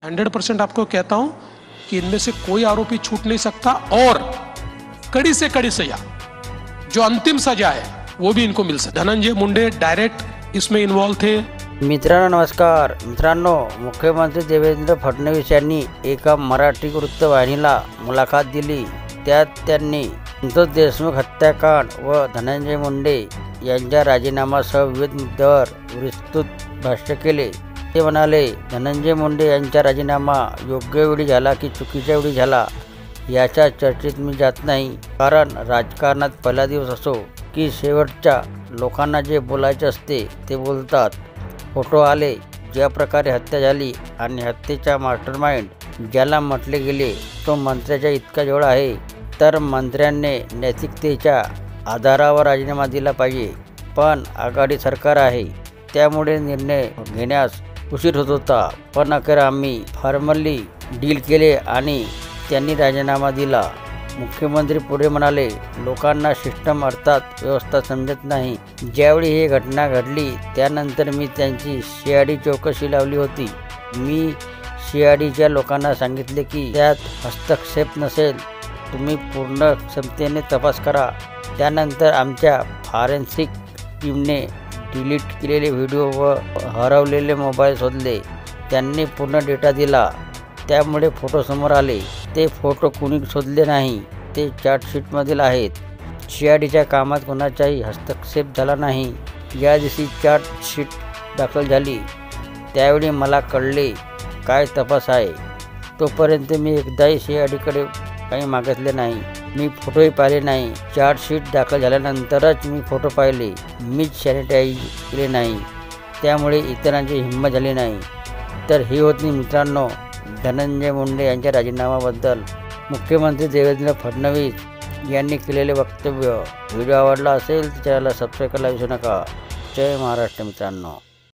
100% आपको कहता हूं कि इनमें से कोई आरोपी छूट नहीं सकता और कड़ी से कड़ी सजा, जो अंतिम सजा है वो भी इनको मिल सकता। धनंजय मुंडे डायरेक्ट इसमें इन्वॉल्व थे। मित्रांनो नमस्कार। मित्रांनो, मुख्यमंत्री देवेंद्र फडणवीस यांनी एका मराठी वृत्तवाहिनीला मुलाखत दिली। त्यात त्यांनी संतोष देशमुख हत्याकांड व धनंजय मुंडे यांच्या राजीनाम्यासह विविध मुद्द्यावर विस्तृत भाष्य केले। ते म्हणाले, धनंजय मुंडे यांचा राजीनामा योग्य वेळी झाला की चुकीच्या वेळी झाला याच्या चर्चेत मी जात नाही, कारण राजकारणात पहिला दिवस असो की शेवटच्या लोकांना जे बोलायचे असते ते बोलतात। फोटो आले, ज्या प्रकारे हत्या झाली आणि हत्येचा मास्टरमाइंड ज्याला म्हटले गेले तो मंत्र्याच्या इतका जवळ आहे, तर मंत्र्यांनी नैतिकतेच्या आधारावर राजीनामा दिला पाहिजे। पण आघाडी सरकार आहे, त्यामुळे निर्णय घेण्यास उशीर होत होता। पण अखेर आम्ही फॉर्मली डील केले आणि त्यांनी राजीनामा दिला। मुख्यमंत्री पुढे म्हणाले, लोकांना सिस्टम अर्थात व्यवस्था समजत नाही। ज्यावेळी ही घटना घडली त्यानंतर मी त्यांची CID चौकशी लावली होती। मी CIDच्या लोकांना सांगितले की त्यात हस्तक्षेप नसेल, तुम्ही पूर्ण क्षमतेने तपास करा। त्यानंतर आमच्या फॉरेन्सिक टीमने डिलीट केलेले व्हिडिओ व हरवलेले मोबाईल शोधले। त्यांनी पूर्ण डेटा दिला, त्यामुळे फोटो समोर आले। ते फोटो कुणी शोधले नाही, ते चार्जशीटमधील आहेत। CIDच्या कामात कोणाचाही हस्तक्षेप झाला नाही। या दिवशी चार्जशीट दाखल झाली त्यावेळी मला कळले काय तपास आहे। तोपर्यंत मी एकदाही CIDकडे काही मागितले नाही, मी फोटोही पाहिले नाही। चार्जशीट दाखल झाल्यानंतरच मी फोटो पाहिले, मीच सॅनिटाईज केले नाही, त्यामुळे इतरांची हिंमत झाली नाही। तर ही होती मित्रांनो धनंजय मुंडे यांच्या राजीनाम्याबद्दल मुख्यमंत्री देवेंद्र फडणवीस यांनी केलेले वक्तव्य। व्हिडिओ आवडला असेल तर चॅनलला सबस्क्राईब करायला विसरू नका। जय महाराष्ट्र मित्रांनो।